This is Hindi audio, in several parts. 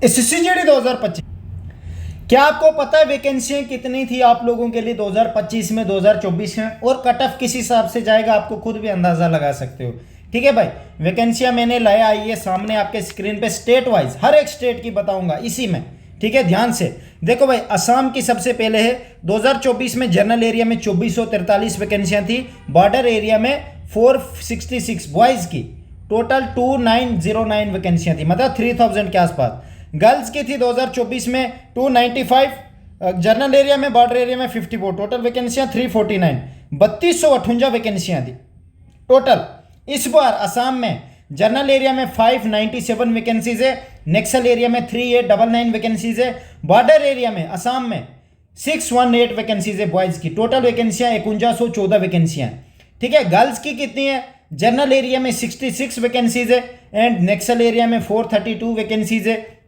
एसएससीजीडी 2025, क्या आपको पता है वैकेंसियां कितनी थी आप लोगों के लिए 2025 में 2024 में, और कट ऑफ किस हिसाब से जाएगा आपको खुद भी अंदाजा लगा सकते हो। ठीक है भाई, वैकेंसियां मैंने लाया आई है सामने आपके स्क्रीन पे, स्टेट वाइज हर एक स्टेट की बताऊंगा इसी में। ठीक है, ध्यान से देखो भाई, असम की सबसे पहले है 2024 में जनरल एरिया में 2443 वैकेंसियां थी, बॉर्डर एरिया में 466 बॉयज की, टोटल 2909 वैकेंसियां थी, मतलब 3000 के आसपास। गर्ल्स की थी 2024 में 295, जनरल एरिया में बॉर्डर एरिया में 54, टोटल वैकेंसियां 349, 3258 वैकेंसियां थी टोटल। इस बार असम में जनरल एरिया में 597 वैकेंसीज है, नेक्सल एरिया में 3899 वैकेंसीज है, बॉर्डर एरिया में असम में 618 वैकेंसीज है बॉयज की, टोटल वैकेंसियां 5114 वैकेंसियां। ठीक है, गर्ल्स की कितनी है, जनरल एरिया में 66 वैकेंसीज है एंड नेक्सल एरिया में 432 वैकेंसीज है,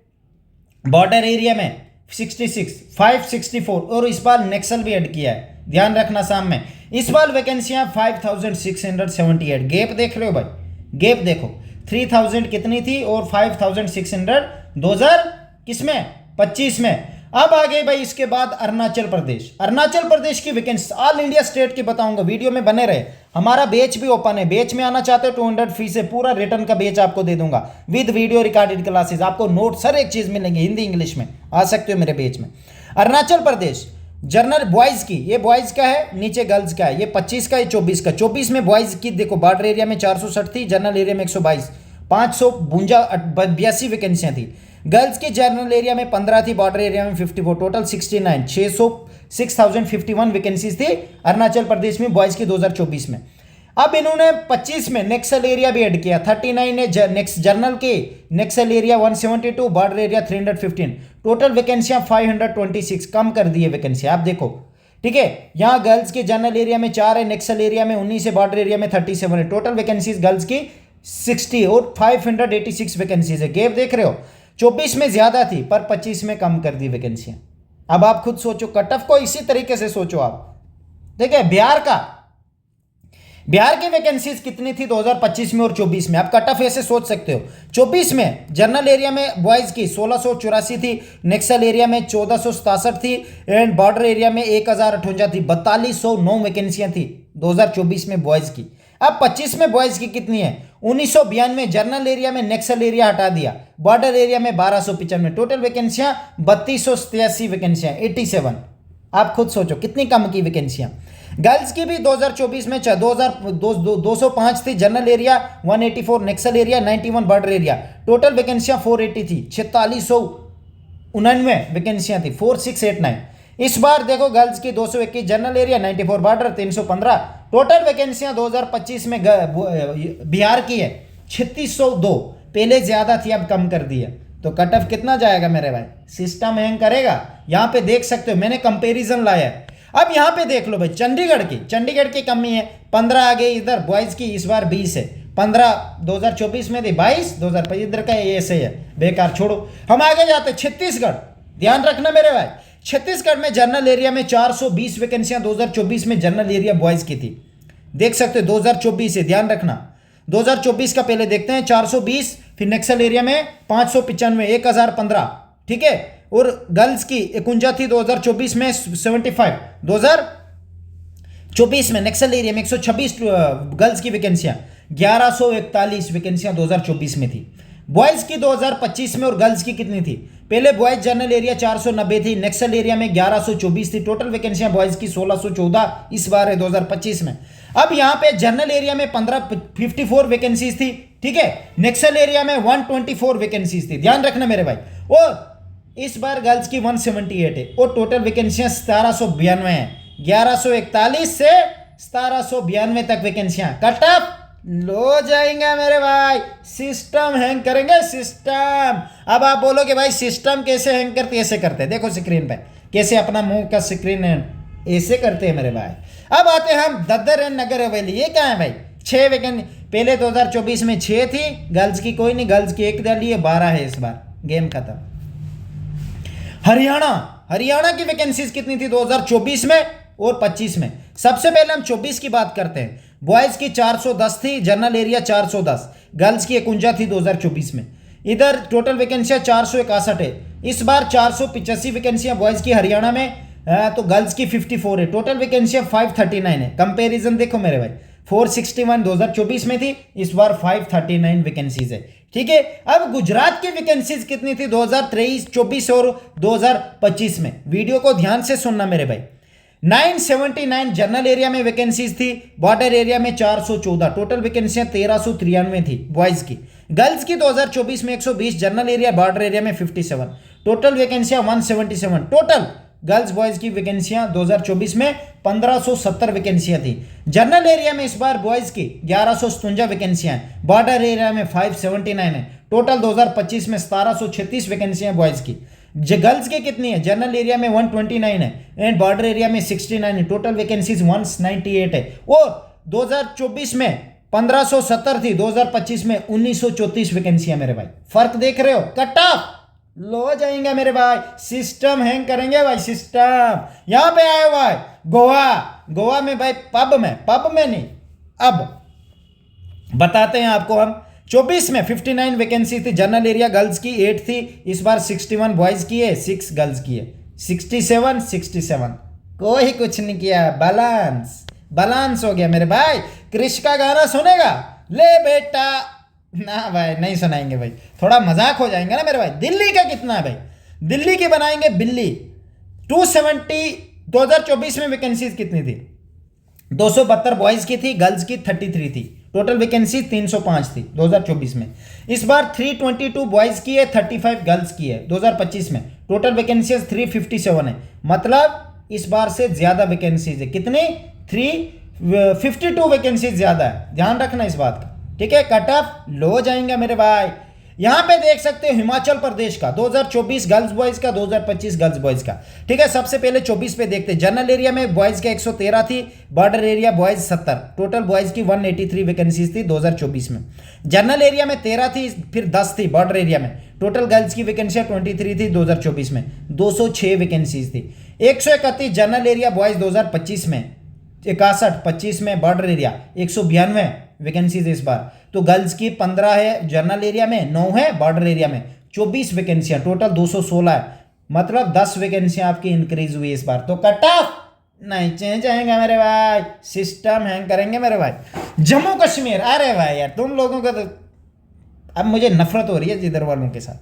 बॉर्डर एरिया में 66 564, और इस बार नेक्सल भी ऐड किया है, ध्यान रखना साम में। इस बार वैकेंसियां 5678, गैप देख रहे हो भाई, गैप देखो, 3000 कितनी थी और 5600 2000 किसमें 25 में। अब आ गए भाई इसके बाद अरुणाचल प्रदेश। अरुणाचल प्रदेश की वैकेंसी ऑल इंडिया स्टेट की बताऊंगा, वीडियो में बने रहे। हमारा बैच भी ओपन है, बैच में आना चाहते हो 200 फीस है, पूरा रिटर्न का बैच आपको दे दूंगा विद वीडियो रिकॉर्डेड क्लासेस, आपको नोट्स हर एक चीज मिलेंगे, हिंदी इंग्लिश में आ सकते हो मेरे बैच में। अरुणाचल प्रदेश जनरल बॉयज की, ये बॉयज का है, नीचे गर्ल्स का है, ये 25 का, ये 24 का। 24 में बॉयज की देखो, बॉर्डर एरिया में 460 थी, जनरल एरिया में 122, 582 वैकेंसियां थी। गर्ल्स की जनरल एरिया में 15 थी, बॉर्डर एरिया में 54, टोटल 69, 6051 वैकेंसीज थी अरुणाचल प्रदेश में बॉयज की 2024 में। अब इन्होंने 25 में नेक्सल एरिया भी ऐड किया, 39 है नेक्स्ट जनरल के, naxal area 172, border area 315, total वैकेंसियां 526, कम कर दी है वैकेंसी आप देखो। ठीक है, यहाँ गर्ल्स के जनरल एरिया में 4 है, नेक्सल एरिया में 19 है, बॉर्डर एरिया में 37 है, टोटल वैकेंसीज गर्ल्स की 60 और 586 वैकेंसीज है। गैप देख रहे हो, 24 में ज्यादा थी पर 25 में कम कर दी वैकेंसियां। अब आप खुद सोचो, कट ऑफ को इसी तरीके से सोचो आप। देखिए बिहार की वैकेंसीज कितनी थी 2025 में और 24 में, आप कट ऑफ ऐसे सोच सकते हो। 24 में जनरल एरिया में बॉयज की 1684 थी, नेक्सल एरिया में 1467 थी एंड बॉर्डर एरिया में 1058 थी, 4209 वैकेंसियां थी 2024 में बॉयज की। अब 25 में बॉयज की कितनी है, 1992, जनरल एरिया में नेक्सल एरिया हटा दिया, बॉर्डर एरिया में 1295, टोटल वैकेंसियां 3283 वैकेंसियां 87। आप खुद सोचो कितनी कम की वैकेंसियां। गर्ल्स की भी 2024 में 205 थी, general area 184, naxal area 91, border area, total वैकेंसियां 480 थी, 4699 वैकेंसियां थी 4689। इस बार देखो गर्ल्स की 221, जनरल एरिया 94, बॉर्डर 315, टोटल वैकेंसियां 2025 में बिहार की है 3602, पहले ज्यादा थी अब कम कर दी है। तो कट ऑफ कितना जाएगा मेरे भाई, सिस्टम हैंग करेगा। यहां पे देख सकते हो मैंने कंपैरिजन लाया है। अब यहां पे देख लो भाई, चंडीगढ़ की कमी है 15 आ गई, इधर बॉयज की इस बार 20 है, 15 2024 में थी, 22 2025 इधर का ऐसे है, बेकार छोड़ो। हम आगे जाते छत्तीसगढ़, ध्यान रखना मेरे भाई, छत्तीसगढ़ में जनरल एरिया में 420 वैकेंसियां 2024 में जनरल एरिया बॉयज की थी, देख सकते हो 2024 है, ध्यान रखना 2024 का पहले देखते हैं, 420, फिर नेक्सल एरिया में 595, 1015, ठीक है, और गर्ल्स की 51 थी 2024 में 75, 2024 में नेक्सल एरिया में 126 गर्ल्स की वैकेंसियां, 1141 वैकेंसियां 2024 में थी। बॉयज की 2025 में और गर्ल्स की कितनी थी, पहले बॉयज जनरल एरिया 490 थी, नेक्सल एरिया में 1124 थी, टोटल वैकेंसियां बॉयज की 1614 इस बार है 2025 में। अब यहां पे जनरल एरिया में 54 वैकेंसीज थी, ठीक है, नेक्सल एरिया में 124 वैकेंसीज थी, ध्यान रखना मेरे भाई, और इस बार गर्ल्स की 178 है और टोटल वैकेंसियां 1792 है, 1141 से 1792 तक वैकेंसियां। कट ऑफ लो जाएंगे मेरे भाई, सिस्टम हैंग करेंगे सिस्टम। अब आप बोलोगे भाई सिस्टम कैसे हैंग करते, ऐसे करते हैं, देखो स्क्रीन पे कैसे अपना मुंह का स्क्रीन ऐसे करते हैं मेरे भाई। अब आते हैं हम ददर एंड नगर हवेली, ये क्या है भाई, 6 वैकेंसी पहले 2024 में 6 थी, गर्ल्स की कोई नहीं, गर्ल्स की एक डाली है, 12 है इस बार, गेम खत्म। हरियाणा की वैकेंसीज कितनी थी 2024 में और 25 में। सबसे पहले हम 24 की बात करते हैं, बॉयज की 410 थी, जनरल एरिया 410, गर्ल्स की 51 थी 2024 में। इधर टोटल वैकेंसियां 461 है। इस बार 485 वैकेंसियां बॉयज़ की हरियाणा में, तो गर्ल्स की 54 है। टोटल वैकेंसियां 539 है। कंपैरिजन देखो मेरे भाई, 461 2024 में थी, इस बार 539 वैकेंसीज है। ठीक है, अब गुजरात की वैकेंसीज कितनी थी 2023, 24 और 2025 में? वीडियो को ध्यान से सुनना मेरे भाई। 979 जनरल एरिया में वैकेंसीज थी, बॉर्डर एरिया में 414। टोटल वैकेंसियां 1393 थी बॉयज की। गर्ल्स की 2024 में 120, जनरल एरिया बॉर्डर एरिया में 57। टोटल वैकेंसियां 177। टोटल गर्ल्स बॉयज की वैकेंसियां 2024 में 1570 वैकेंसियां थी। जनरल एरिया में इस बार बॉयज की 1157 वैकेंसियां हैं, बॉर्डर एरिया में 579 है। टोटल 2025 में 1736 वैकेंसियां बॉयज की। गर्ल्स की कितनी है? जनरल एरिया में 129 है एंड बॉर्डर एरिया में 69 है। टोटल वैकेंसीज 198 है। और 2024 में 1570 थी, 2025 में 1934 वैकेंसियां मेरे भाई। फर्क देख रहे हो? कट ऑफ लो जाएंगे मेरे भाई, सिस्टम हैंग करेंगे भाई, सिस्टम। यहां पे आए भाई गोवा में भाई, पब में नहीं, अब बताते हैं आपको हम। 24 में 59 वैकेंसी थी, जनरल एरिया गर्ल्स की 8 थी, इस बार 61 बॉयज की है, 6 गर्ल्स की है। 67 कोई कुछ नहीं किया, बैलेंस हो गया मेरे भाई। क्रिश का गाना सुनेगा? ले बेटा, ना भाई नहीं सुनाएंगे भाई, थोड़ा मजाक हो जाएंगे ना मेरे भाई। दिल्ली का कितना है भाई? दिल्ली की बनाएंगे बिल्ली। 270 2024 में वैकेंसीज कितनी थी? 272 बॉयज की थी, गर्ल्स की 33 थी। टोटल वैकेंसी 305 थी 2024 में। इस बार 322 बॉयज की है, 35 गर्ल्स की है 2025 में। टोटल वैकेंसी 357 है, मतलब इस बार से ज्यादा वैकेंसीज है। कितनी? 352 वैकेंसीज ज्यादा है, ध्यान रखना इस बात का। ठीक है, कट ऑफ लो जाएंगे मेरे भाई। यहां पे देख सकते हो हिमाचल प्रदेश का 2024 गर्ल्स बॉयज का, 2025 गर्ल्स बॉयज का। ठीक है, सबसे पहले 24 पे देखते हैं। जनरल एरिया में बॉयज का 113 थी, border area boys 70। Total boys की 183 वैकेंसीज थी 2024 में। जनरल एरिया में 13 थी, फिर 10 थी बॉर्डर एरिया में। टोटल गर्ल्स की वैकेंसियां 23 थी 2024 में, 206 वैकेंसीज थी। 131 जनरल एरिया बॉयज 2025 में, 61 25 में बॉर्डर एरिया 192 वैकेंसीज इस बार। तो गर्ल्स की 15 है जनरल एरिया में, 9 है बॉर्डर एरिया में, 24 वैकेंसियां, टोटल 216 है, मतलब 10 वैकेंसियां आपकी इंक्रीज हुई इस बार। तो कट ऑफ नहीं चेंज आएंगे मेरे भाई, सिस्टम हैंग करेंगे मेरे भाई। जम्मू कश्मीर, अरे भाई यार तुम लोगों का तो अब मुझे नफरत हो रही है जिधर वालों के साथ।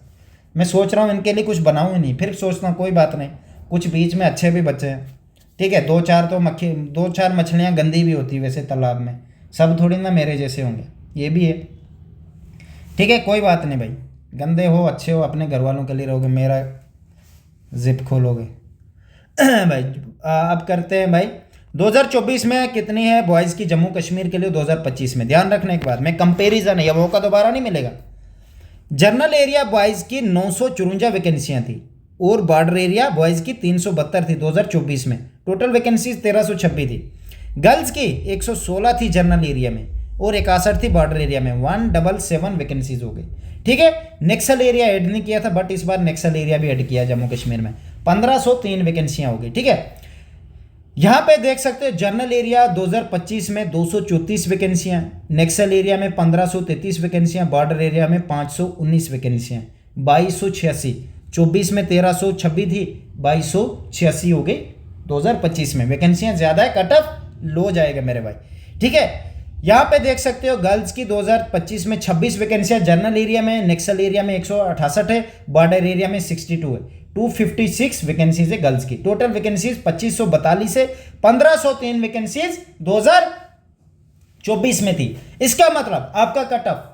मैं सोच रहा हूँ इनके लिए कुछ बनाऊँ ही नहीं, फिर सोचता हूँ कोई बात नहीं, कुछ बीच में अच्छे भी बच्चे हैं। ठीक है, 2-4 मछलियाँ गंदी भी होती है वैसे तालाब में, सब थोड़ी ना मेरे जैसे होंगे, ये भी है। ठीक है, कोई बात नहीं भाई, गंदे हो अच्छे हो अपने घर वालों के लिए रहोगे, मेरा जिप खोलोगे भाई। अब करते हैं भाई 2024 में कितनी है बॉयज़ की जम्मू कश्मीर के लिए 2025 में। ध्यान रखने के बाद में कंपेरिजन है, यह मौका दोबारा नहीं मिलेगा। जनरल एरिया बॉयज़ की 954 वैकेंसियाँ थी और बॉर्डर एरिया बॉयज़ की 372 थी 2024 में। टोटल वैकेंसी 1326 थी। गर्ल्स की 116 थी जनरल एरिया में और 61 थी बॉर्डर एरिया में, 177 वैकेंसीज हो गई। ठीक है, नेक्सल एरिया ऐड नहीं किया था, बट इस बार नेक्सल एरिया भी ऐड किया जम्मू कश्मीर में, 1503 वैकेंसियां हो गई। ठीक है, यहां पे देख सकते हो जनरल एरिया 2025 में 234 वैकेंसियां, नेक्सल एरिया में 1533 वैकेंसियां, बॉर्डर एरिया में 519 वैकेंसियां, 2286। 24 में 1326 थी, 2286 हो गई 2025 में। वैकेंसियां ज्यादा है, कट ऑफ लो जाएगा मेरे भाई। ठीक है, यहां पे देख सकते हो गर्ल्स की 2025 में 26 वैकेंसियां जनरल एरिया में, नेक्सल एरिया में 168 है, बॉर्डर एरिया में 62 है, 256 वैकेंसीज है गर्ल्स की। टोटल वैकेंसीज 2542 है, 1503 वैकेंसीज 2024 में थी। इसका मतलब आपका कट ऑफ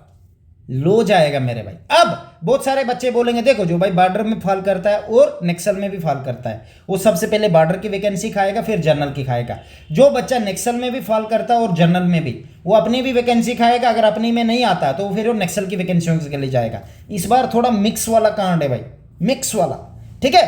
लो जाएगा मेरे भाई। अब बहुत सारे बच्चे बोलेंगे देखो जो भाई बॉर्डर में फॉल करता है और नेक्सल में भी फॉल करता है, वो सबसे पहले बॉर्डर की वैकेंसी खाएगा फिर जनरल की खाएगा। जो बच्चा नेक्सल में भी फॉल करता है और जनरल में भी, वो अपनी भी वैकेंसी खाएगा, अगर अपनी में नहीं आता तो फिर वो नेक्सल की वैकेंसियों के लिए जाएगा। इस बार थोड़ा मिक्स वाला कांड है भाई, मिक्स वाला। ठीक है,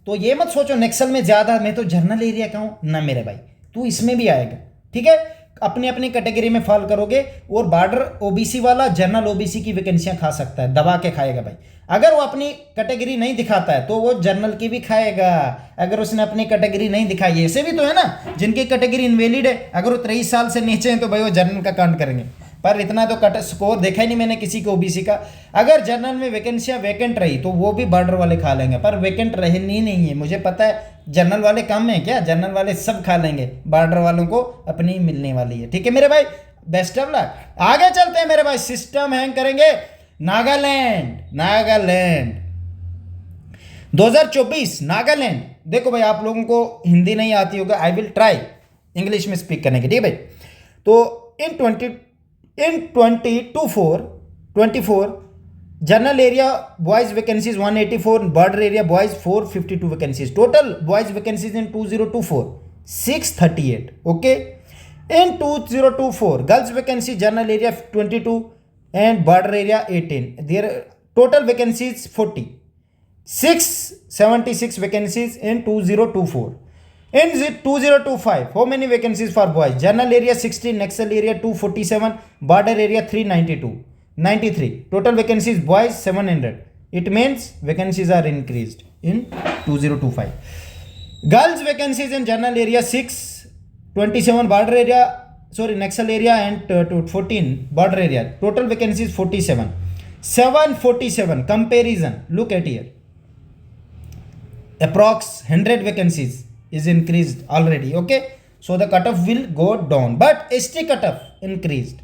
तो ये मत सोचो नेक्सल में ज्यादा, मैं तो जनरल एरिया का हूं ना मेरे भाई, तू इसमें भी आएगा। ठीक है, अपनी अपनी कैटेगरी में फॉल करोगे और बॉर्डर ओबीसी वाला जनरल ओबीसी की वैकेंसियां खा सकता है, दबा के खाएगा भाई। अगर वो अपनी कैटेगरी नहीं दिखाता है तो वो जनरल की भी खाएगा, अगर उसने अपनी कैटेगरी नहीं दिखाई है। ऐसे भी तो है ना जिनकी कैटेगरी इनवैलिड है, अगर वो 23 साल से नीचे हैं तो भाई वो जनरल का काउंट करेंगे। पर इतना तो कट स्कोर देखा ही नहीं मैंने किसी को ओबीसी का। अगर जनरल में वैकेंसियाँ वैकेंट रही तो वो भी बॉर्डर वाले खा लेंगे, पर वैकेंट रहनी नहीं है। मुझे पता है जनरल वाले कम है क्या, जनरल वाले सब खा लेंगे, बॉर्डर वालों को अपनी मिलने वाली है। ठीक है मेरे भाई, बेस्ट ऑफ लक। आगे चलते हैं मेरे भाई, सिस्टम हैंग करेंगे। नागालैंड, नागालैंड 2024 नागालैंड। देखो भाई आप लोगों को हिंदी नहीं आती होगा, आई विल ट्राई इंग्लिश में स्पीक करने की, ठीक है भाई। तो in 24 general area boys vacancies 184, border area boys 452 vacancies, total boys vacancies in 2024 638। Okay, in 2024 girls vacancy general area 22 and border area 18, their total vacancies 40, 676 vacancies in 2024. In 2025, how many vacancies for boys? General area 60, Naxal area 247, border area 392, 93. Total vacancies boys 700. It means vacancies are increased in 2025. Girls vacancies in general area 6, 27 border area, sorry Naxal area and 14 border area. Total vacancies 47. 747 comparison. Look at here. Approx 100 vacancies is increased already. Okay, so the cutoff will go down, but ST cutoff increased.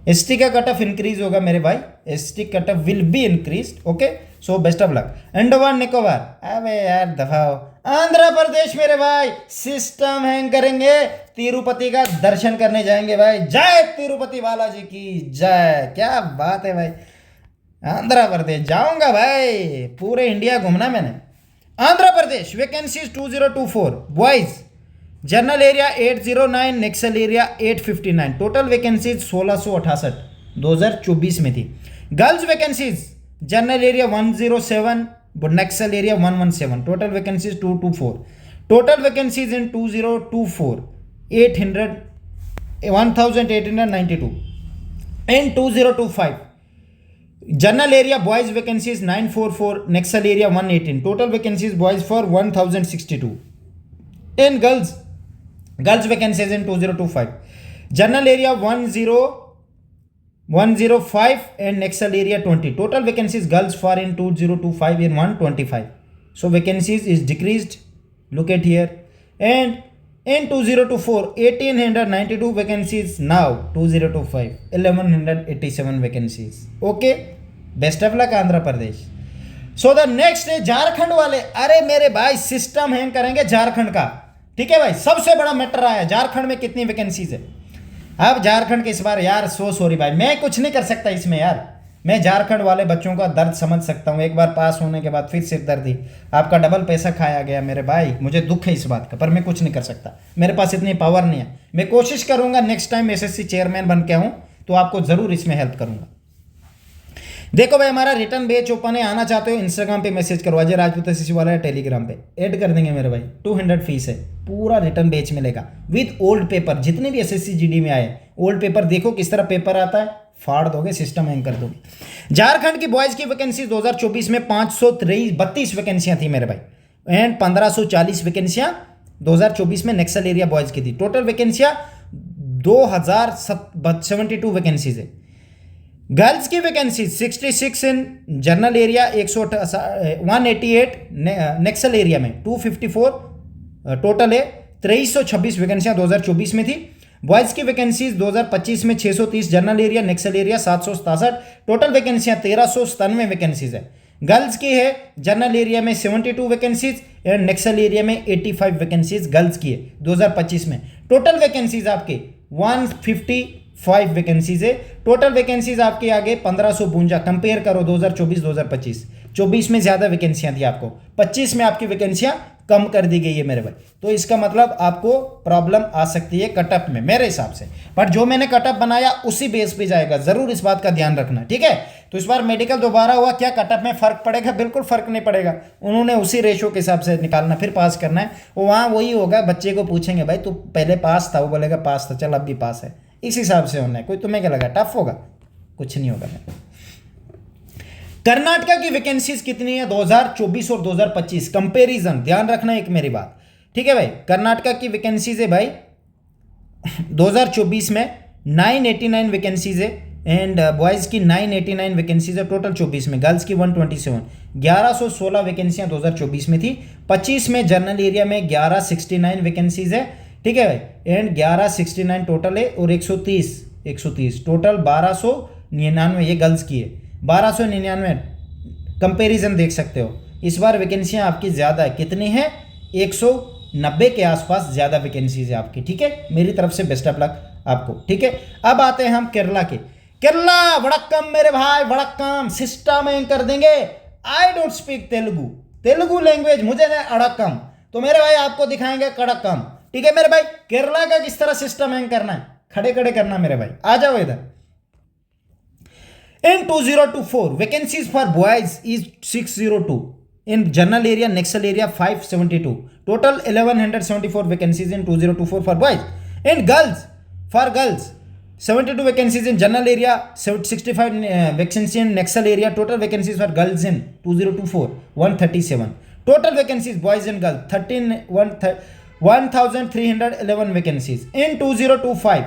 ST का cutoff increase होगा मेरे भाई, ST cutoff will be increased. Okay, so best of luck. Andaman Nicobar, अबे यार दफाओ। आंध्र प्रदेश मेरे भाई, सिस्टम हैंग करेंगे, तिरुपति का दर्शन करने जाएंगे भाई। जय तिरुपति बालाजी की जय। क्या बात है भाई, आंध्र प्रदेश जाऊंगा भाई, पूरे इंडिया घूमना मैंने। Andhra Pradesh vacancies 2024 boys general area 809, naxal area 859, total vacancies 1668 2024 में थी। Girls vacancies general area 107, naxal area 117, total vacancies 224, total vacancies in 2024 1892 in 2025 general area boys vacancies 944, naxal area 118, total vacancies boys for 1062। In girls vacancies in 2025 general area 105 and naxal area 20, total vacancies girls for in 2025 in 125. So vacancies is decreased, look at here. And in 2024 1892 vacancies, now 2025 1187 vacancies. Okay, best of luck Andhra Pradesh. So the next है झारखंड वाले। अरे मेरे भाई सिस्टम हैंग करेंगे झारखंड का, ठीक है भाई। सबसे बड़ा मैटर आया झारखंड में कितनी वैकेंसीज है। अब झारखंड के इस बार यार सॉरी भाई, मैं कुछ नहीं कर सकता इसमें यार। मैं झारखंड वाले बच्चों का दर्द समझ सकता हूँ, एक बार पास होने के बाद फिर सिरदर्दी, आपका डबल पैसा खाया गया मेरे भाई, मुझे दुख है इस बात का, पर मैं कुछ नहीं कर सकता, मेरे पास इतनी पावर नहीं है। मैं कोशिश करूंगा नेक्स्ट टाइम एसएससी चेयरमैन बन के आऊँ तो आपको जरूर इसमें हेल्प करूंगा। देखो भाई हमारा रिटर्न बैच ओपन है, आना चाहते हो इंस्टाग्राम पे मैसेज करो, अजय राजपूत एसएससी वाला है, टेलीग्राम पे ऐड कर देंगे मेरे भाई। 200 फीस है, पूरा रिटर्न बैच मिलेगा विद ओल्ड पेपर, जितने भी एसएससी जीडी में आए ओल्ड पेपर देखो किस तरह पेपर आता है, फाड़ दोगे, सिस्टम हैंग कर दोगे। झारखंड की बॉयज की वैकेंसी 2024 में 532 वैकेंसियां थी मेरे भाई, एंड 1540 वैकेंसियां 2024 में नेक्सल एरिया बॉयज की थी। टोटल वैकेंसियां 2072 वैकेंसीज है। गर्ल्स की vacancy 66 in general area 188, Naxal area में 254, टोटल है 2326 वैकेंसियां 2024 में थी। बॉयज की वैकेंसीज 2025 में 630, general area naxal area 767, total वैकेंसियां 1397 वैकेंसीज है। गर्ल्स की है जनरल एरिया में 72 वैकेंसीज एंड नेक्सल एरिया में 85 वैकेंसीज गर्ल्स की है 2025 में। टोटल वैकेंसीज आपके 155 वैकेंसीज है। टोटल वैकेंसीज आपके आगे 1552, कंपेयर करो 2024-2025, 24 में ज़्यादा वैकेंसियां थी आपको, 25 में आपकी वैकेंसियां कम कर दी गई है मेरे भाई। तो इसका मतलब आपको प्रॉब्लम आ सकती है कटअप में मेरे हिसाब से, पर जो मैंने कटअप बनाया उसी बेस पे जाएगा, जरूर इस बात का ध्यान रखना, ठीक है। तो इस बार मेडिकल दोबारा हुआ, क्या कटअप में फर्क पड़ेगा? बिल्कुल फर्क नहीं पड़ेगा, उन्होंने उसी रेशो के हिसाब से निकालना, फिर पास करना है। वो वहाँ वही होगा, बच्चे को पूछेंगे भाई तू पहले पास था, वो बोलेगा पास था, चल अब भी पास है, इस हिसाब से होना है। कोई तुम्हें क्या लगा टफ होगा? कुछ नहीं होगा। कर्नाटका की वैकेंसीज कितनी है 2024 और 2025 कंपैरिजन, ध्यान रखना एक मेरी बात, ठीक है भाई। कर्नाटका की वैकेंसीज है भाई 2024 में 989 वैकेंसीज है एंड बॉयज़ की 989 वैकेंसीज है टोटल 24 में, गर्ल्स की 127, 1116 वैकेंसियाँ 2024 में थी। 25 में जनरल एरिया में 1169 वैकेंसीज है, ठीक है भाई, एंड 1169 टोटल है और 130 टोटल 1299 ये गर्ल्स की है, 1299 कंपेरिजन देख सकते हो। इस बार वैकेंसियाँ आपकी ज़्यादा है, कितनी है, 190 के आसपास ज़्यादा वैकेंसीज है आपकी, ठीक है। मेरी तरफ से बेस्ट ऑफ लक आपको, ठीक है। अब आते हैं हम केरला के। केरला वड़क्कम मेरे भाई, वड़क्कम सिस्टम में कर देंगे। I don't speak Telugu language, मुझे ना अड़क्कम, तो मेरे भाई आपको दिखाएंगे कड़क्कम, ठीक है मेरे भाई। केरला का किस तरह सिस्टम हैंग करना है, खड़े खड़े करना मेरे भाई, आ जाओ इधर। In 2024, vacancies for boys is 602. In general area, Naxal area 572. Total 1174 vacancies in 2024 for boys. In girls, for girls, 72 vacancies in general area, 65 vacancies in Naxal area. Total vacancies for girls in 2024, 137. Total vacancies boys and girls, 1311 vacancies. In 2025,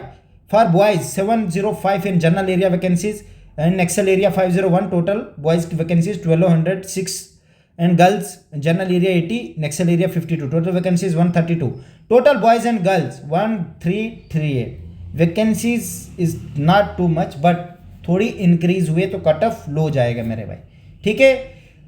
for boys, 705 in general area vacancies. And Naxal area 501, total boys vacancies 1206 and girls general area 80, Naxal area 52, total vacancies 132, total boys and girls 1338. Vacancies is not too much but थोड़ी इंक्रीज हुए तो कट ऑफ लो जाएगा मेरे भाई, ठीक है।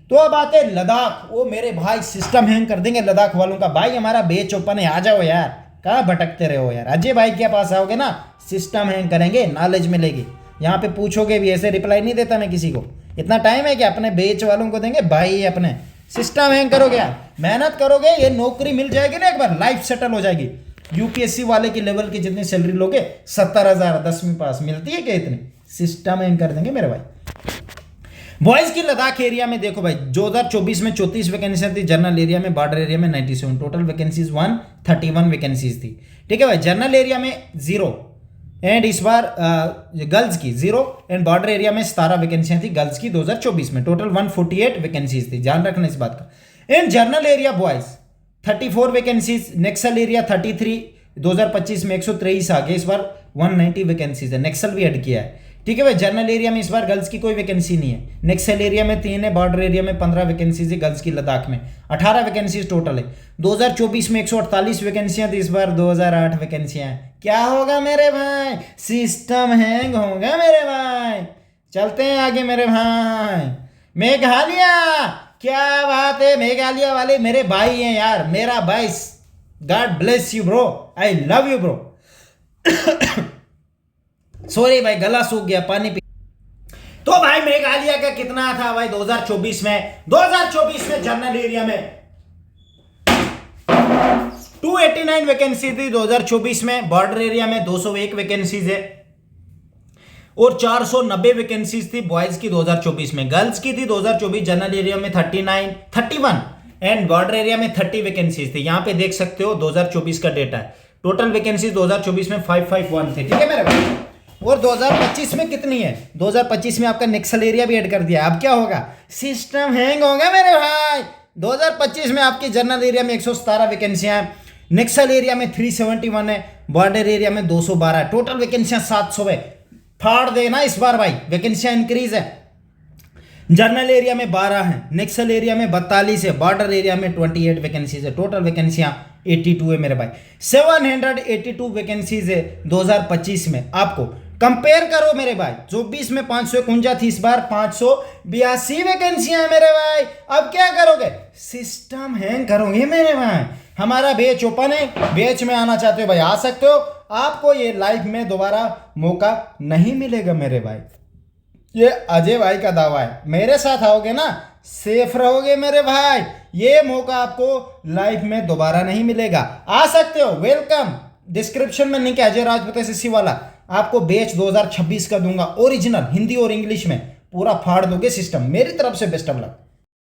तो अब आते हैं लद्दाख। वो मेरे भाई सिस्टम हैंग कर देंगे लद्दाख वालों का। भाई हमारा बेच ओपन है, आ जाओ यार, कहाँ भटकते रहे हो यार। अजय भाई के पास आओगे ना, सिस्टम हैंग करेंगे, नॉलेज मिलेगी। यहाँ पे पूछोगे भी, ऐसे रिप्लाई नहीं देता मैं किसी को, इतना टाइम है कि अपने बेच वालों को देंगे भाई। अपने सिस्टम हैंग करोगे यार, मेहनत करोगे, ये नौकरी मिल जाएगी ना एक बार, लाइफ सेटल हो जाएगी। यूपीएससी वाले की लेवल की जितनी सैलरी लोगे 70,000 10वीं पास मिलती है क्या इतनी, सिस्टम हैंग कर देंगे मेरे भाई। बॉयज़ की लद्दाख एरिया में देखो भाई, 2024 में 34 वैकेंसियाँ थी, जनरल एरिया में बॉर्डर एरिया में 97, टोटल वैकेंसीज 131 वैकेंसीज थी, ठीक है भाई। जनरल एरिया में 0 एंड इस बार गर्ल्स की 0 एंड बॉर्डर एरिया में 17 वैकेंसियाँ थी गर्ल्स की 2024 में, टोटल 148 वैकेंसीज थी, ध्यान रखना इस बात का। And general area boys 34 vacancies, Naxal area 33, 2025 में 123 आ गए, इस बार 190 वैकेंसीज है, नेक्सल भी ऐड किया है, ठीक है भाई। जनरल एरिया में इस बार गर्ल्स की कोई वैकेंसी नहीं है, नेक्सल एरिया में 3 है, बॉर्डर एरिया में 15 वैकेंसीज है, गर्ल्स की लद्दाख में 18 वैकेंसीज टोटल है। 2024 में 148 वैकेंसियां थी, इस बार 2008 वैकेंसियां हैं। क्या होगा मेरे भाई, सिस्टम हैंग होगा मेरे भाई। चलते हैं आगे मेरे भाई। मेघालय, क्या बात है, मेघालय वाले मेरे भाई हैं यार, मेरा भाई, God bless you bro, I love you bro. Sorry भाई, गला सूख गया, पानी पी। तो भाई मेघालय का कितना था भाई 2024 में, 2024 में जनरल एरिया में 289 वैकेंसी थी 2024 में, बॉर्डर एरिया में 201 वैकेंसीज है और 490 वैकेंसीज थी बॉयज की 2024 में। गर्ल्स की थी 2024 जनरल एरिया में 31 एंड बॉर्डर एरिया में 30 वैकेंसीज थी। यहां पे देख सकते हो 2024 का डेटा है, टोटल वैकेंसीज 2024 में 551 थे, ठीक है मेरे भाई। और 2025 में कितनी है, 2025 में आपका नेक्सल एरिया भी ऐड कर दिया। अब क्या होगा, सिस्टम हैंग होगा मेरे भाई। 2025 में आपकी जनरल एरिया में 117 वैकेंसियां हैं, नेक्सल एरिया में 371 है, बॉर्डर एरिया में 212 है, टोटल वैकेंसियां 700 है। फाड़ देना इस बार भाई, वैकेंसियां इंक्रीज है। जनरल एरिया में 12 है, नेक्सल एरिया में 42 है, बॉर्डर एरिया में 28 वैकेंसीज है, टोटल वैकेंसियां 82 है मेरे भाई। 782 वैकेंसीज है 2025 में। आपको कंपेयर करो मेरे भाई, 24 में 551 थी, इस बार 582 वैकेंसियां है मेरे भाई। अब क्या करोगे, सिस्टम हैंग करोगे मेरे भाई। हमारा बेच ओपन है, बेच में आना चाहते हो भाई आ सकते हो। आपको ये लाइफ में दोबारा मौका नहीं मिलेगा मेरे भाई, ये अजय भाई का दावा है। मेरे साथ आओगे ना, सेफ रहोगे मेरे भाई। ये मौका आपको लाइफ में दोबारा नहीं मिलेगा, आ सकते हो, वेलकम। डिस्क्रिप्शन में लिंक है अजय राजपूत एसएससी वाला, आपको बैच 2026 का दूंगा, ओरिजिनल हिंदी और इंग्लिश में, पूरा फाड़ दोगे सिस्टम। मेरी तरफ से बेस्ट ऑफ लक।